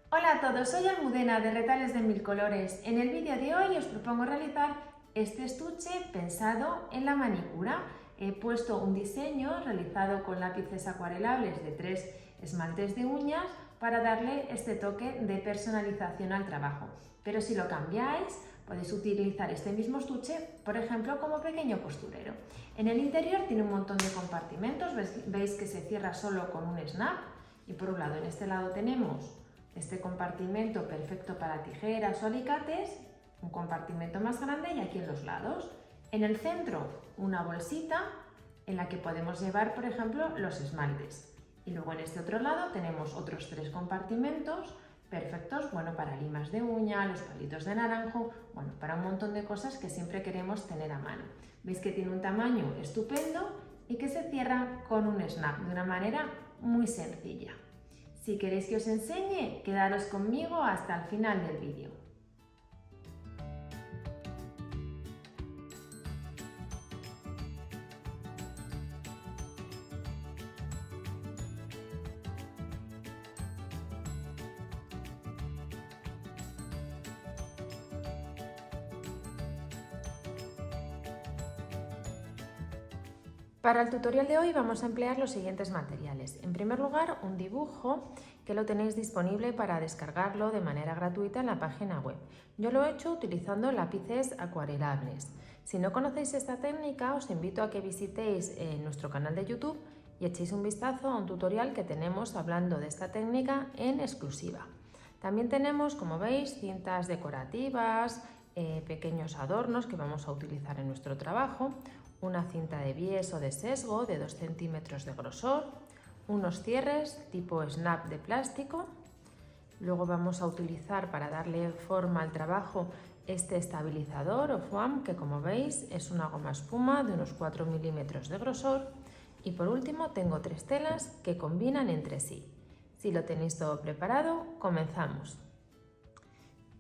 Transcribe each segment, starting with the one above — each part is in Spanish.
Hola a todos, soy Almudena de Retales de Mil Colores. En el vídeo de hoy os propongo realizar este estuche pensado en la manicura. He puesto un diseño realizado con lápices acuarelables de 3 esmaltes de uñas para darle este toque de personalización al trabajo. Pero si lo cambiáis, podéis utilizar este mismo estuche, por ejemplo, como pequeño costurero. En el interior tiene un montón de compartimentos, veis que se cierra solo con un snap y por un lado, en este lado tenemos este compartimento perfecto para tijeras o alicates, un compartimento más grande y aquí en los lados. En el centro una bolsita en la que podemos llevar, por ejemplo, los esmaltes. Y luego en este otro lado tenemos otros 3 compartimentos perfectos, bueno, para limas de uña, los palitos de naranjo, bueno, para un montón de cosas que siempre queremos tener a mano. Veis que tiene un tamaño estupendo y que se cierra con un snap de una manera muy sencilla. Si queréis que os enseñe, quedaros conmigo hasta el final del vídeo. Para el tutorial de hoy vamos a emplear los siguientes materiales. En primer lugar, un dibujo que lo tenéis disponible para descargarlo de manera gratuita en la página web. Yo lo he hecho utilizando lápices acuarelables. Si no conocéis esta técnica, os invito a que visitéis nuestro canal de YouTube y echéis un vistazo a un tutorial que tenemos hablando de esta técnica en exclusiva. También tenemos, como veis, cintas decorativas, pequeños adornos que vamos a utilizar en nuestro trabajo, una cinta de bies o de sesgo de 2 centímetros de grosor, unos cierres tipo snap de plástico. Luego vamos a utilizar para darle forma al trabajo este estabilizador o foam que, como veis, es una goma espuma de unos 4 milímetros de grosor. Y por último tengo 3 telas que combinan entre sí. Si lo tenéis todo preparado, comenzamos.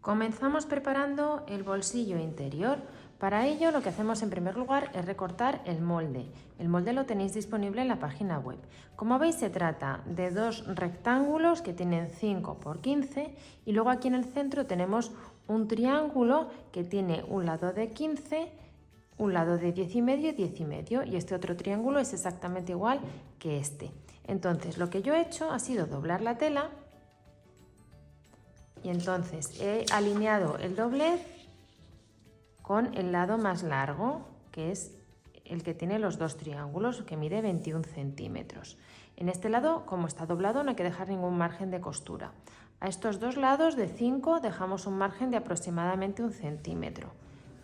Comenzamos preparando el bolsillo interior. Para ello lo que hacemos en primer lugar es recortar el molde. El molde lo tenéis disponible en la página web. Como veis, se trata de 2 rectángulos que tienen 5 por 15 y luego aquí en el centro tenemos un triángulo que tiene un lado de 15, un lado de 10,5 y 10,5 y este otro triángulo es exactamente igual que este. Entonces lo que yo he hecho ha sido doblar la tela y entonces he alineado el doblez con el lado más largo, que es el que tiene los 2 triángulos, que mide 21 centímetros. En este lado, como está doblado, no hay que dejar ningún margen de costura. A estos 2 lados de 5 dejamos un margen de aproximadamente 1 centímetro.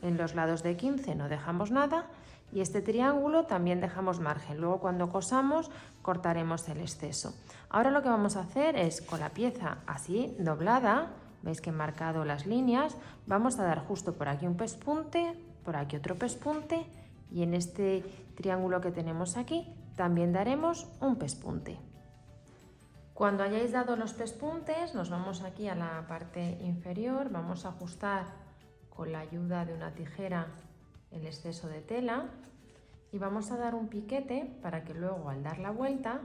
En los lados de 15 no dejamos nada y este triángulo también dejamos margen. Luego cuando cosamos cortaremos el exceso. Ahora lo que vamos a hacer es con la pieza así doblada, veis que he marcado las líneas, vamos a dar justo por aquí un pespunte, por aquí otro pespunte y en este triángulo que tenemos aquí también daremos un pespunte. Cuando hayáis dado los pespuntes nos vamos aquí a la parte inferior, vamos a ajustar con la ayuda de una tijera el exceso de tela y vamos a dar un piquete para que luego al dar la vuelta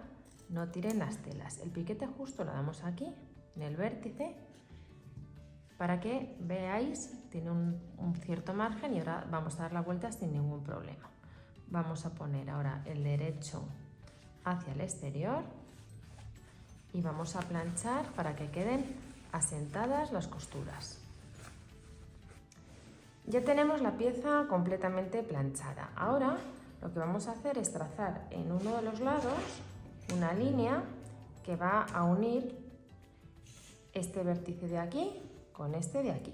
no tiren las telas. El piquete justo lo damos aquí en el vértice para que veáis, tiene un cierto margen y ahora vamos a dar la vuelta sin ningún problema. Vamos a poner ahora el derecho hacia el exterior y vamos a planchar para que queden asentadas las costuras. Ya tenemos la pieza completamente planchada. Ahora lo que vamos a hacer es trazar en uno de los lados una línea que va a unir este vértice de aquí con este de aquí.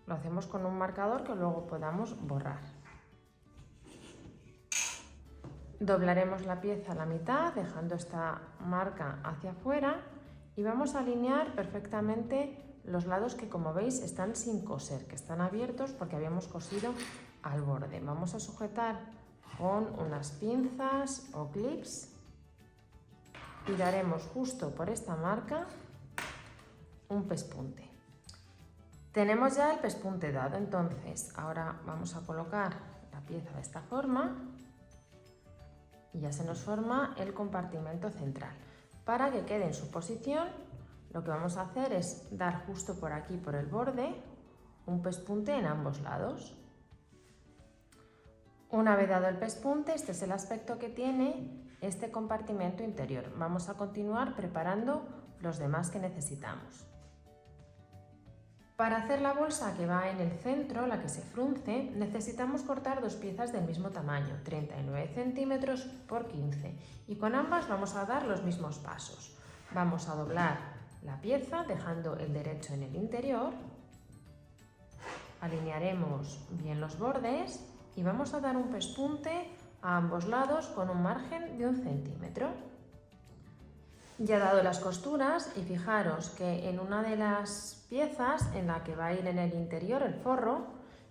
Lo hacemos con un marcador que luego podamos borrar. Doblaremos la pieza a la mitad dejando esta marca hacia afuera y vamos a alinear perfectamente los lados que, como veis, están sin coser, que están abiertos porque habíamos cosido al borde. Vamos a sujetar con unas pinzas o clips y daremos justo por esta marca un pespunte. Tenemos ya el pespunte dado, entonces ahora vamos a colocar la pieza de esta forma y ya se nos forma el compartimento central. Para que quede en su posición lo que vamos a hacer es dar justo por aquí, por el borde, un pespunte en ambos lados. Una vez dado el pespunte, este es el aspecto que tiene este compartimento interior. Vamos a continuar preparando los demás que necesitamos. Para hacer la bolsa que va en el centro, la que se frunce, necesitamos cortar dos piezas del mismo tamaño, 39 centímetros por 15, y con ambas vamos a dar los mismos pasos. Vamos a doblar la pieza dejando el derecho en el interior, alinearemos bien los bordes y vamos a dar un pespunte a ambos lados con un margen de 1 centímetro. Ya he dado las costuras y fijaros que en una de las piezas en la que va a ir en el interior el forro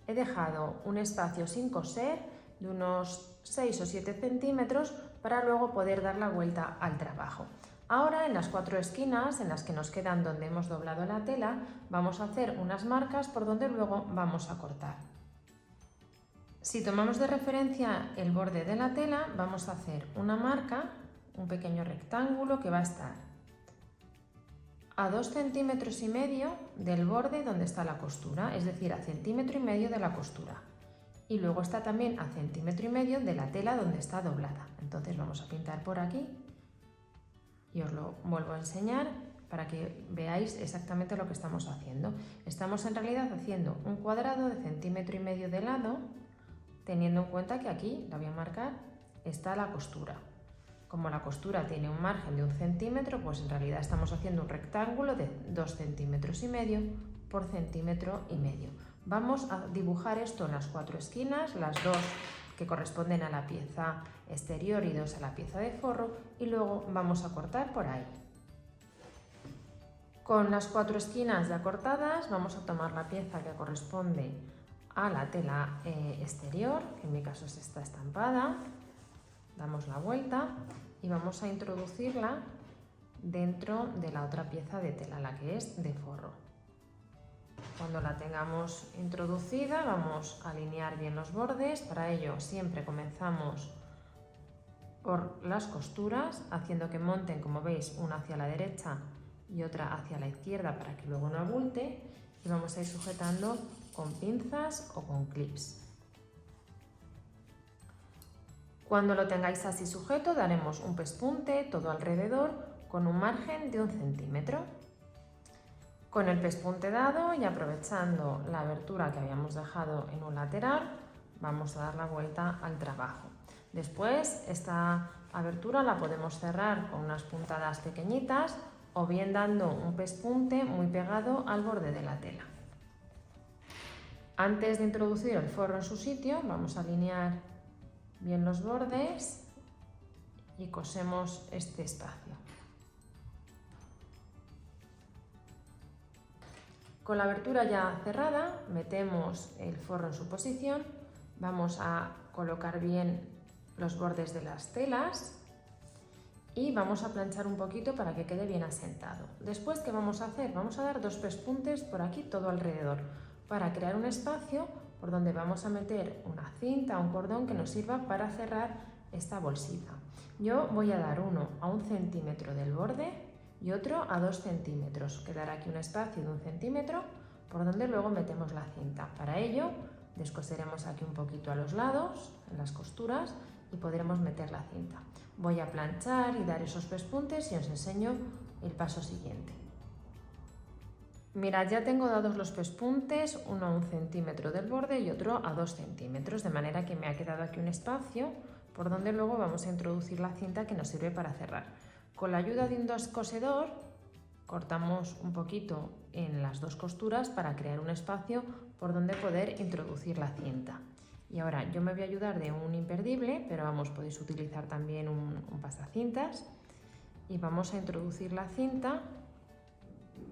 he dejado un espacio sin coser de unos 6 o 7 centímetros para luego poder dar la vuelta al trabajo. Ahora en las 4 esquinas en las que nos quedan donde hemos doblado la tela vamos a hacer unas marcas por donde luego vamos a cortar. Si tomamos de referencia el borde de la tela, vamos a hacer una marca, un pequeño rectángulo que va a estar a 2,5 centímetros del borde donde está la costura, es decir, a 1,5 centímetros de la costura. Y luego está también a 1,5 centímetros de la tela donde está doblada. Entonces vamos a pintar por aquí y os lo vuelvo a enseñar para que veáis exactamente lo que estamos haciendo. Estamos en realidad haciendo un cuadrado de 1,5 centímetros de lado, teniendo en cuenta que aquí, la voy a marcar, está la costura. Como la costura tiene un margen de 1 centímetro, pues en realidad estamos haciendo un rectángulo de 2,5 centímetros por 1,5 centímetros. Vamos a dibujar esto en las 4 esquinas, las 2 que corresponden a la pieza exterior y 2 a la pieza de forro, y luego vamos a cortar por ahí. Con las 4 esquinas ya cortadas, vamos a tomar la pieza que corresponde a la tela exterior, que en mi caso es esta estampada, damos la vuelta y vamos a introducirla dentro de la otra pieza de tela, la que es de forro. Cuando la tengamos introducida vamos a alinear bien los bordes. Para ello siempre comenzamos por las costuras, haciendo que monten, como veis, una hacia la derecha y otra hacia la izquierda para que luego no abulte, y vamos a ir sujetando con pinzas o con clips. Cuando lo tengáis así sujeto, daremos un pespunte todo alrededor con un margen de 1 centímetro. Con el pespunte dado y aprovechando la abertura que habíamos dejado en un lateral, vamos a dar la vuelta al trabajo. Después, esta abertura la podemos cerrar con unas puntadas pequeñitas o bien dando un pespunte muy pegado al borde de la tela. Antes de introducir el forro en su sitio, vamos a alinear bien los bordes y cosemos este espacio. Con la abertura ya cerrada, metemos el forro en su posición, vamos a colocar bien los bordes de las telas y vamos a planchar un poquito para que quede bien asentado. Después, ¿qué vamos a hacer? Vamos a dar 2 pespuntes por aquí todo alrededor para crear un espacio por donde vamos a meter una cinta, un cordón que nos sirva para cerrar esta bolsita. Yo voy a dar uno a 1 centímetro del borde y otro a 2 centímetros. Quedará aquí un espacio de 1 centímetro por donde luego metemos la cinta. Para ello, descoseremos aquí un poquito a los lados, en las costuras, y podremos meter la cinta. Voy a planchar y dar esos pespuntes y os enseño el paso siguiente. Mirad, ya tengo dados los pespuntes, uno a 1 centímetro del borde y otro a 2 centímetros, de manera que me ha quedado aquí un espacio por donde luego vamos a introducir la cinta que nos sirve para cerrar. Con la ayuda de un descosedor cortamos un poquito en las 2 costuras para crear un espacio por donde poder introducir la cinta. Y ahora yo me voy a ayudar de un imperdible, pero vamos, podéis utilizar también un pasacintas, y vamos a introducir la cinta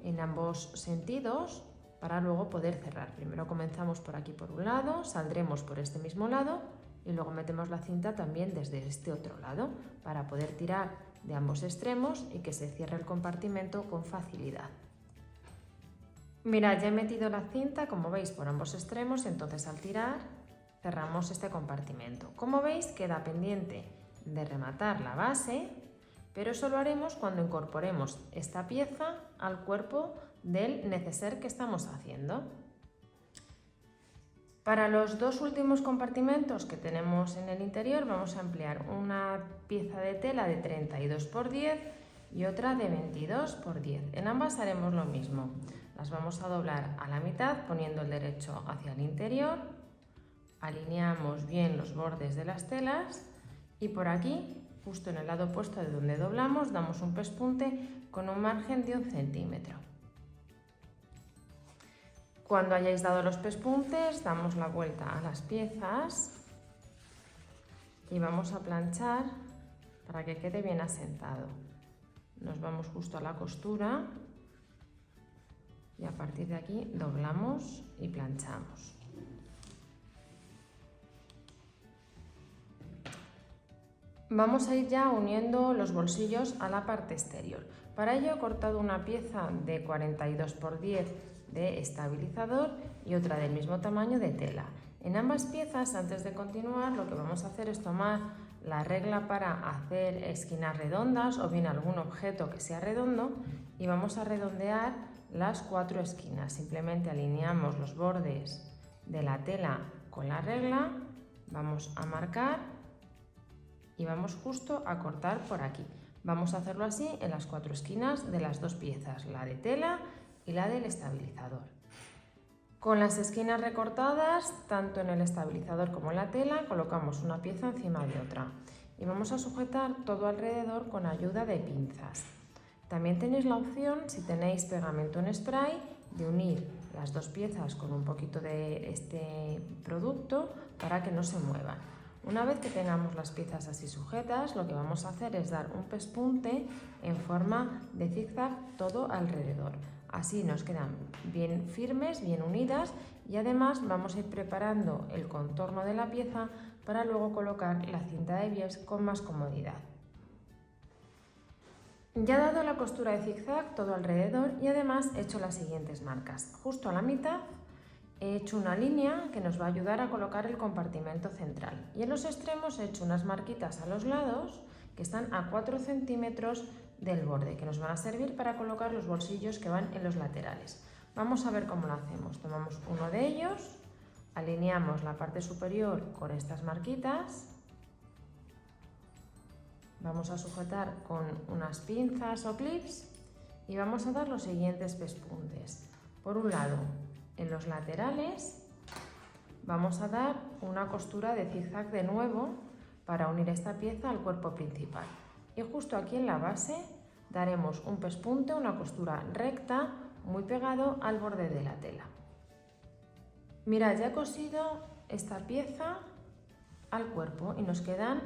en ambos sentidos para luego poder cerrar. Primero comenzamos por aquí por un lado, saldremos por este mismo lado y luego metemos la cinta también desde este otro lado para poder tirar de ambos extremos y que se cierre el compartimento con facilidad. Mirad, ya he metido la cinta, como veis, por ambos extremos, entonces al tirar cerramos este compartimento. Como veis, queda pendiente de rematar la base, pero eso lo haremos cuando incorporemos esta pieza al cuerpo del neceser que estamos haciendo. Para los dos últimos compartimentos que tenemos en el interior vamos a emplear una pieza de tela de 32 x 10 y otra de 22 x 10. En ambas haremos lo mismo. Las vamos a doblar a la mitad poniendo el derecho hacia el interior. Alineamos bien los bordes de las telas y por aquí, justo en el lado opuesto de donde doblamos, damos un pespunte con un margen de 1 centímetro. Cuando hayáis dado los pespuntes, damos la vuelta a las piezas y vamos a planchar para que quede bien asentado. Nos vamos justo a la costura y a partir de aquí doblamos y planchamos. Vamos a ir ya uniendo los bolsillos a la parte exterior. Para ello he cortado una pieza de 42 x 10 de estabilizador y otra del mismo tamaño de tela. En ambas piezas, antes de continuar, lo que vamos a hacer es tomar la regla para hacer esquinas redondas o bien algún objeto que sea redondo y vamos a redondear las 4 esquinas. Simplemente alineamos los bordes de la tela con la regla, vamos a marcar y vamos justo a cortar por aquí. Vamos a hacerlo así en las 4 esquinas de las dos piezas, la de tela y la del estabilizador. Con las esquinas recortadas, tanto en el estabilizador como en la tela, colocamos una pieza encima de otra y vamos a sujetar todo alrededor con ayuda de pinzas. También tenéis la opción, si tenéis pegamento en spray, de unir las dos piezas con un poquito de este producto para que no se muevan. Una vez que tengamos las piezas así sujetas, lo que vamos a hacer es dar un pespunte en forma de zigzag todo alrededor. Así nos quedan bien firmes, bien unidas y además vamos a ir preparando el contorno de la pieza para luego colocar la cinta de bies con más comodidad. Ya he dado la costura de zigzag todo alrededor y además he hecho las siguientes marcas. Justo a la mitad he hecho una línea que nos va a ayudar a colocar el compartimento central y en los extremos he hecho unas marquitas a los lados que están a 4 centímetros del borde, que nos van a servir para colocar los bolsillos que van en los laterales. Vamos a ver cómo lo hacemos. Tomamos uno de ellos, alineamos la parte superior con estas marquitas, vamos a sujetar con unas pinzas o clips y vamos a dar los siguientes pespuntes. Por un lado, en los laterales vamos a dar una costura de zigzag de nuevo para unir esta pieza al cuerpo principal. Y justo aquí en la base daremos un pespunte, una costura recta, muy pegado al borde de la tela. Mirad, ya he cosido esta pieza al cuerpo y nos quedan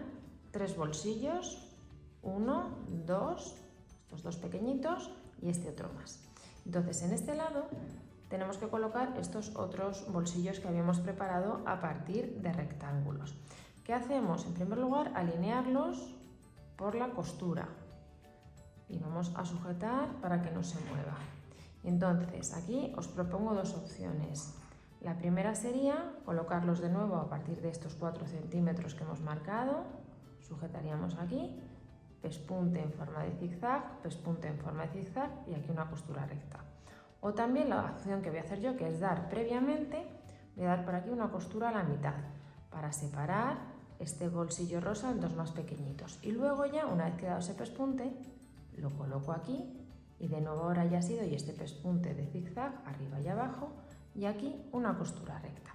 3 bolsillos, 1, 2, estos dos pequeñitos y este otro más. Entonces en este lado tenemos que colocar estos otros bolsillos que habíamos preparado a partir de rectángulos. ¿Qué hacemos? En primer lugar, alinearlos por la costura y vamos a sujetar para que no se mueva. Entonces aquí os propongo dos opciones. La primera sería colocarlos de nuevo a partir de estos 4 centímetros que hemos marcado, sujetaríamos aquí, pespunte en forma de zigzag, pespunte en forma de zigzag y aquí una costura recta. O también la opción que voy a hacer yo, que es dar previamente, voy a dar por aquí una costura a la mitad para separar este bolsillo rosa en dos más pequeñitos. Y luego ya, una vez que he dado ese pespunte, lo coloco aquí y de nuevo ahora ya ha sido y este pespunte de zigzag arriba y abajo y aquí una costura recta.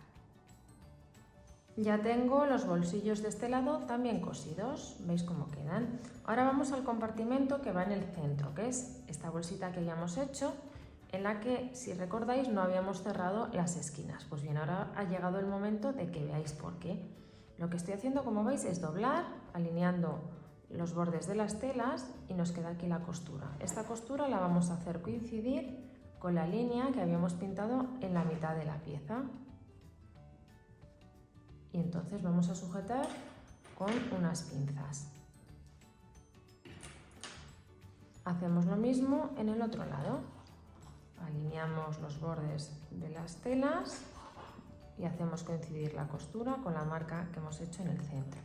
Ya tengo los bolsillos de este lado también cosidos, veis cómo quedan. Ahora vamos al compartimento que va en el centro, que es esta bolsita que ya hemos hecho, en la que, si recordáis, no habíamos cerrado las esquinas. Pues bien, ahora ha llegado el momento de que veáis por qué. Lo que estoy haciendo, como veis, es doblar, alineando los bordes de las telas y nos queda aquí la costura. Esta costura la vamos a hacer coincidir con la línea que habíamos pintado en la mitad de la pieza. Y entonces vamos a sujetar con unas pinzas. Hacemos lo mismo en el otro lado. Alineamos los bordes de las telas y hacemos coincidir la costura con la marca que hemos hecho en el centro.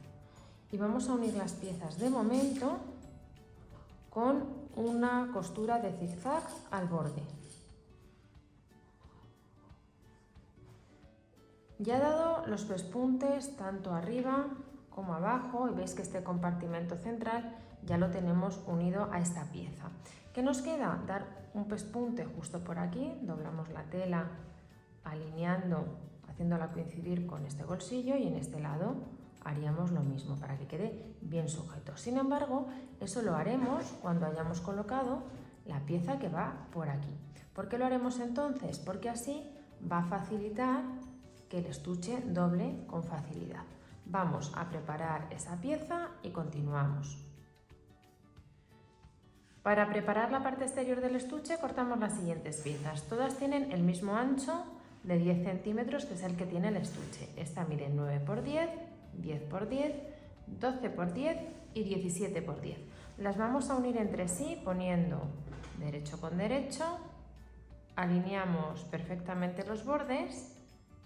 Y vamos a unir las piezas de momento con una costura de zigzag al borde. Ya he dado los pespuntes tanto arriba como abajo y veis que este compartimento central ya lo tenemos unido a esta pieza. ¿Qué nos queda? Dar un pespunte justo por aquí, doblamos la tela alineando, haciéndola coincidir con este bolsillo, y en este lado haríamos lo mismo para que quede bien sujeto. Sin embargo, eso lo haremos cuando hayamos colocado la pieza que va por aquí. ¿Por qué lo haremos entonces? Porque así va a facilitar que el estuche doble con facilidad. Vamos a preparar esa pieza y continuamos. Para preparar la parte exterior del estuche cortamos las siguientes piezas. Todas tienen el mismo ancho de 10 centímetros, que es el que tiene el estuche. Esta mide 9 por 10, 10 por 10, 12 por 10 y 17 por 10. Las vamos a unir entre sí poniendo derecho con derecho, alineamos perfectamente los bordes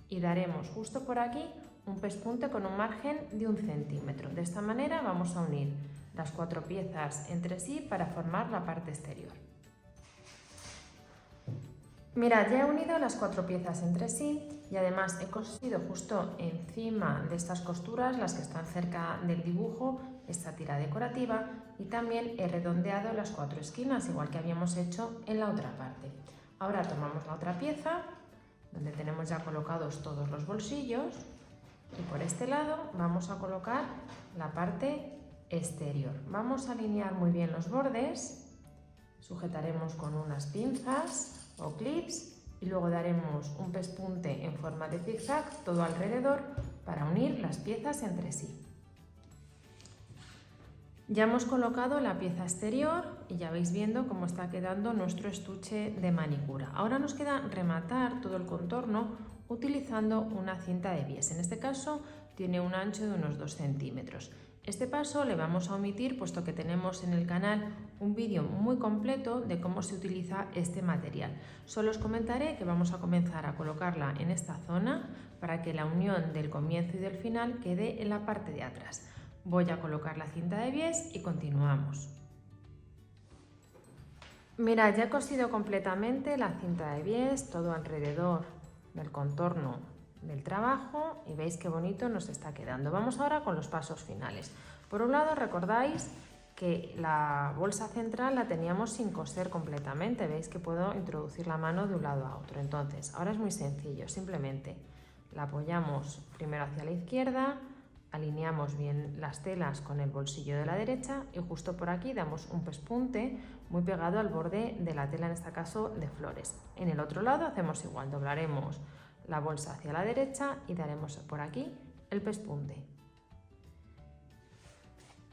y daremos justo por aquí un pespunte con un margen de 1 centímetro. De esta manera vamos a unir las 4 piezas entre sí para formar la parte exterior. Mirad, ya he unido las 4 piezas entre sí y además he cosido justo encima de estas costuras, las que están cerca del dibujo, esta tira decorativa, y también he redondeado las 4 esquinas, igual que habíamos hecho en la otra parte. Ahora tomamos la otra pieza, donde tenemos ya colocados todos los bolsillos, y por este lado vamos a colocar la parte exterior. Vamos a alinear muy bien los bordes, sujetaremos con unas pinzas o clips y luego daremos un pespunte en forma de zigzag todo alrededor para unir las piezas entre sí. Ya hemos colocado la pieza exterior y ya vais viendo cómo está quedando nuestro estuche de manicura. Ahora nos queda rematar todo el contorno utilizando una cinta de bies. En este caso tiene un ancho de unos 2 centímetros. Este paso le vamos a omitir puesto que tenemos en el canal un vídeo muy completo de cómo se utiliza este material. Solo os comentaré que vamos a comenzar a colocarla en esta zona para que la unión del comienzo y del final quede en la parte de atrás. Voy a colocar la cinta de bies y continuamos. Mirad, ya he cosido completamente la cinta de bies, todo alrededor del contorno del trabajo, y veis qué bonito nos está quedando. Vamos ahora con los pasos finales. Por un lado, recordáis que la bolsa central la teníamos sin coser completamente. Veis que puedo introducir la mano de un lado a otro. Entonces, ahora es muy sencillo, simplemente la apoyamos primero hacia la izquierda, alineamos bien las telas con el bolsillo de la derecha y justo por aquí damos un pespunte muy pegado al borde de la tela, en este caso de flores. En el otro lado hacemos igual, doblaremos la bolsa hacia la derecha y daremos por aquí el pespunte.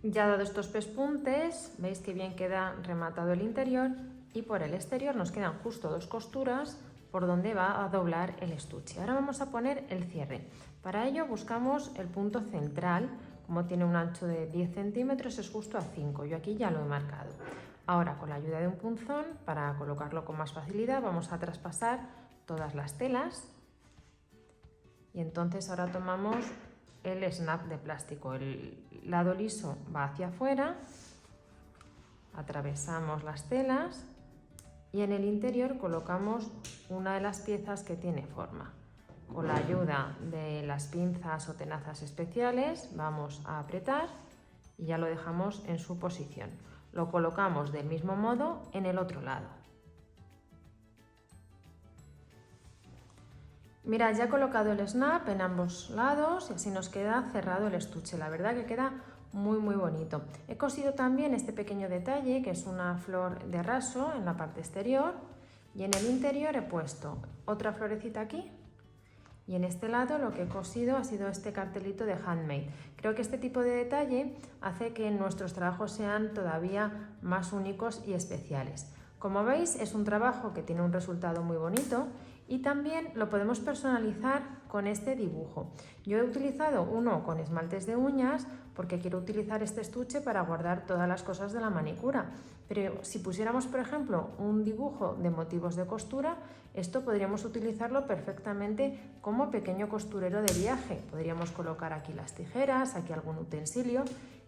Ya dado estos pespuntes, veis que bien queda rematado el interior, y por el exterior nos quedan justo 2 costuras por donde va a doblar el estuche. Ahora vamos a poner el cierre. Para ello buscamos el punto central, como tiene un ancho de 10 centímetros es justo a 5, yo aquí ya lo he marcado. Ahora, con la ayuda de un punzón, para colocarlo con más facilidad, vamos a traspasar todas las telas. Y entonces ahora tomamos el snap de plástico, el lado liso va hacia afuera, atravesamos las telas y en el interior colocamos una de las piezas que tiene forma. Con la ayuda de las pinzas o tenazas especiales vamos a apretar y ya lo dejamos en su posición. Lo colocamos del mismo modo en el otro lado. Mirad, ya he colocado el snap en ambos lados y así nos queda cerrado el estuche. La verdad que queda muy bonito. He cosido también este pequeño detalle, que es una flor de raso en la parte exterior, y en el interior he puesto otra florecita aquí, y en este lado lo que he cosido ha sido este cartelito de handmade. Creo que este tipo de detalle hace que nuestros trabajos sean todavía más únicos y especiales. Como veis, es un trabajo que tiene un resultado muy bonito y también lo podemos personalizar con este dibujo. Yo he utilizado uno con esmaltes de uñas porque quiero utilizar este estuche para guardar todas las cosas de la manicura. Pero si pusiéramos, por ejemplo, un dibujo de motivos de costura, esto podríamos utilizarlo perfectamente como pequeño costurero de viaje. Podríamos colocar aquí las tijeras, aquí algún utensilio,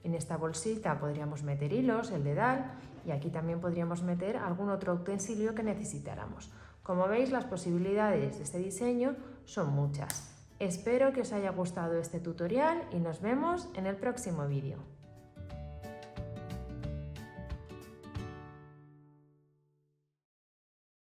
En esta bolsita podríamos meter hilos, el dedal, y aquí también podríamos meter algún otro utensilio que necesitáramos. Como veis, las posibilidades de este diseño son muchas. Espero que os haya gustado este tutorial y nos vemos en el próximo vídeo.